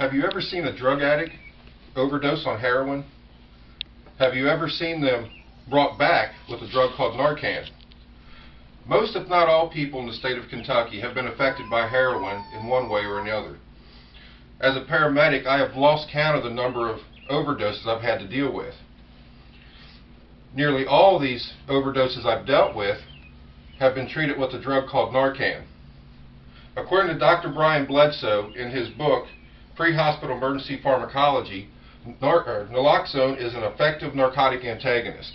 Have you ever seen a drug addict overdose on heroin? Have you ever seen them brought back with a drug called Narcan? Most, if not all, people in the state of Kentucky have been affected by heroin in one way or another. As a paramedic, I have lost count of the number of overdoses I've had to deal with. Nearly all of these overdoses I've dealt with have been treated with a drug called Narcan. According to Dr. Brian Bledsoe, in his book, Pre-Hospital Emergency Pharmacology, naloxone is an effective narcotic antagonist.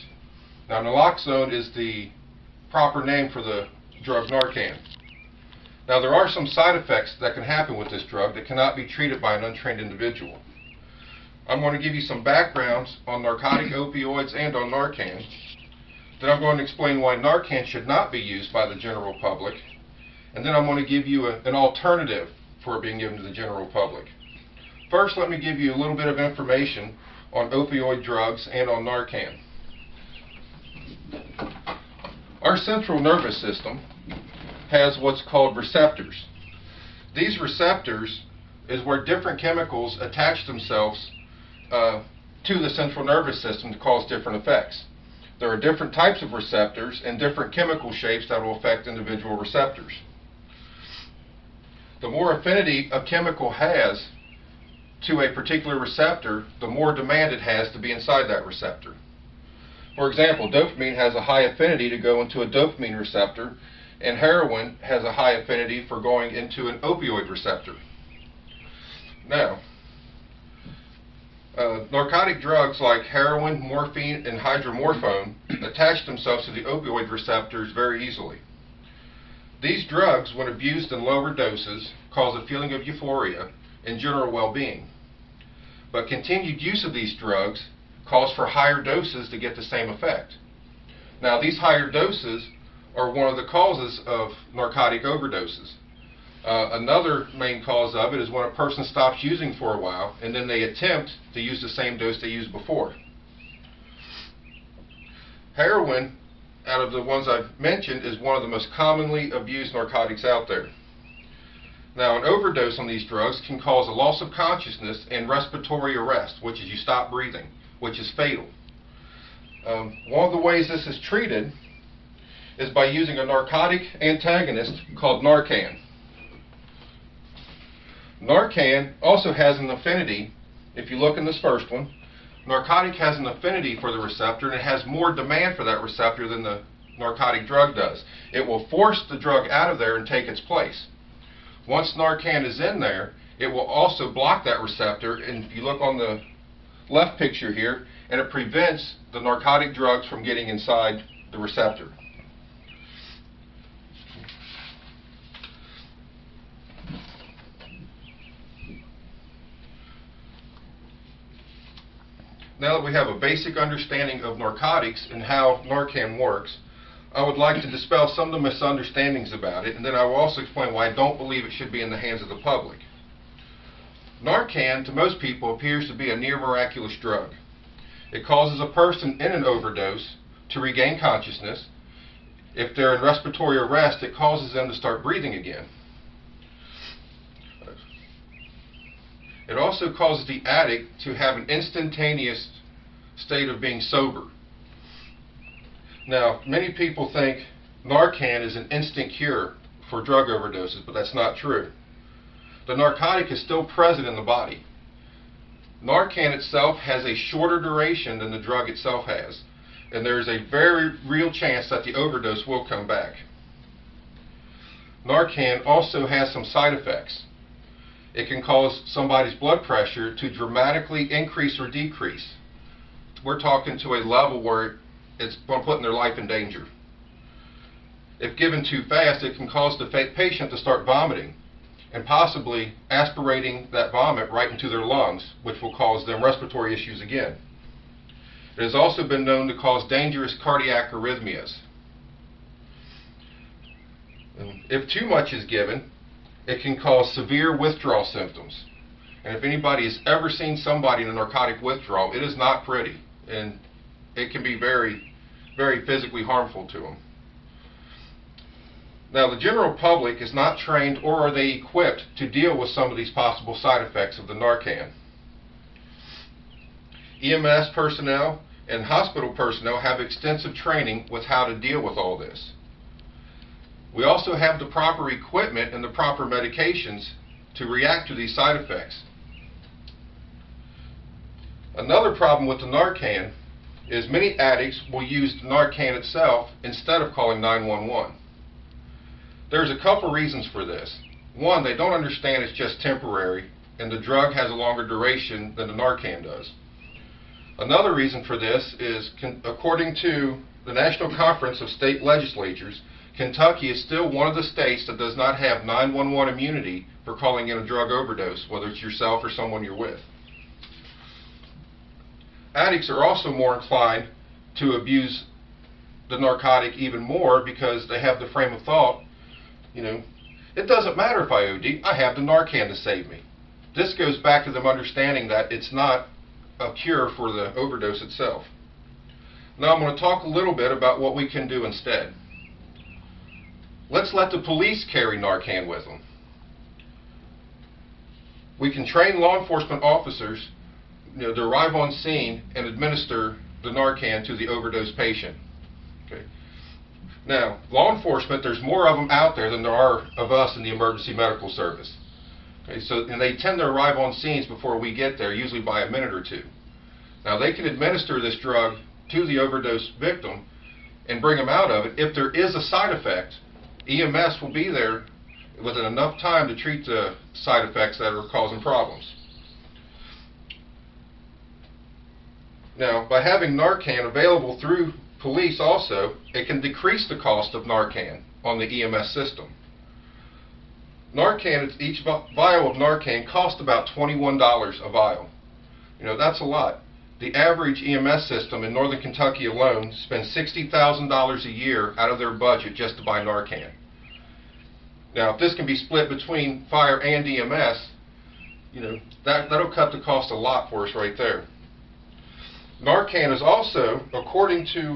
Now, naloxone is the proper name for the drug Narcan. Now, there are some side effects that can happen with this drug that cannot be treated by an untrained individual. I'm going to give you some backgrounds on narcotic opioids and on Narcan. Then I'm going to explain why Narcan should not be used by the general public. And then I'm going to give you an alternative for it being given to the general public. First, let me give you a little bit of information on opioid drugs and on Narcan. Our central nervous system has what's called receptors. These receptors is where different chemicals attach themselves to the central nervous system to cause different effects. There are different types of receptors and different chemical shapes that will affect individual receptors. The more affinity a chemical has to a particular receptor, the more demand it has to be inside that receptor. For example, dopamine has a high affinity to go into a dopamine receptor, and heroin has a high affinity for going into an opioid receptor. Now, narcotic drugs like heroin, morphine, and hydromorphone attach themselves to the opioid receptors very easily. These drugs, when abused in lower doses, cause a feeling of euphoria and general well-being. But continued use of these drugs calls for higher doses to get the same effect. Now, these higher doses are one of the causes of narcotic overdoses. Another main cause of it is when a person stops using for a while and then they attempt to use the same dose they used before. Heroin, out of the ones I've mentioned, is one of the most commonly abused narcotics out there. Now, an overdose on these drugs can cause a loss of consciousness and respiratory arrest, which is you stop breathing, which is fatal. One of the ways this is treated is by using a narcotic antagonist called Narcan. Narcan also has an affinity. If you look in this first one, narcotic has an affinity for the receptor, and it has more demand for that receptor than the narcotic drug does. It will force the drug out of there and take its place. Once Narcan is in there, it will also block that receptor, and if you look on the left picture here, and it prevents the narcotic drugs from getting inside the receptor. Now that we have a basic understanding of narcotics and how Narcan works, I would like to dispel some of the misunderstandings about it, and then I will also explain why I don't believe it should be in the hands of the public. Narcan, to most people, appears to be a near miraculous drug. It causes a person in an overdose to regain consciousness. If they're in respiratory arrest, it causes them to start breathing again. It also causes the addict to have an instantaneous state of being sober. Now, many people think Narcan is an instant cure for drug overdoses, but that's not true. The narcotic is still present in the body. Narcan itself has a shorter duration than the drug itself has, and there is a very real chance that the overdose will come back. Narcan also has some side effects. It can cause somebody's blood pressure to dramatically increase or decrease. We're talking to a level where it's putting their life in danger. If given too fast, it can cause the patient to start vomiting and possibly aspirating that vomit right into their lungs, which will cause them respiratory issues again. It has also been known to cause dangerous cardiac arrhythmias. If too much is given, it can cause severe withdrawal symptoms. And if anybody has ever seen somebody in a narcotic withdrawal, it is not pretty, and it can be very, very physically harmful to them. Now, the general public is not trained or are they equipped to deal with some of these possible side effects of the Narcan. EMS personnel and hospital personnel have extensive training with how to deal with all this. We also have the proper equipment and the proper medications to react to these side effects. Another problem with the Narcan is many addicts will use the Narcan itself instead of calling 911. There's a couple reasons for this. One, they don't understand it's just temporary and the drug has a longer duration than the Narcan does. Another reason for this is, according to the National Conference of State Legislatures, Kentucky is still one of the states that does not have 911 immunity for calling in a drug overdose, whether it's yourself or someone you're with. Addicts are also more inclined to abuse the narcotic even more because they have the frame of thought, it doesn't matter if I OD, I have the Narcan to save me. This goes back to them understanding that it's not a cure for the overdose itself. Now I'm going to talk a little bit about what we can do instead. Let's let the police carry Narcan with them. We can train law enforcement officers to arrive on scene and administer the Narcan to the overdose patient. Okay. Now, law enforcement, there's more of them out there than there are of us in the emergency medical service. Okay, and they tend to arrive on scenes before we get there, usually by a minute or two. Now, they can administer this drug to the overdose victim and bring them out of it. If there is a side effect, EMS will be there within enough time to treat the side effects that are causing problems. Now, by having Narcan available through police also, it can decrease the cost of Narcan on the EMS system. Narcan, each vial of Narcan costs about $21 a vial. That's a lot. The average EMS system in Northern Kentucky alone spends $60,000 a year out of their budget just to buy Narcan. Now, if this can be split between fire and EMS, that'll cut the cost a lot for us right there. Narcan is also, according to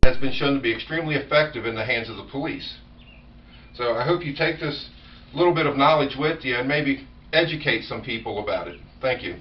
has been shown to be extremely effective in the hands of the police. So I hope you take this little bit of knowledge with you and maybe educate some people about it. Thank you.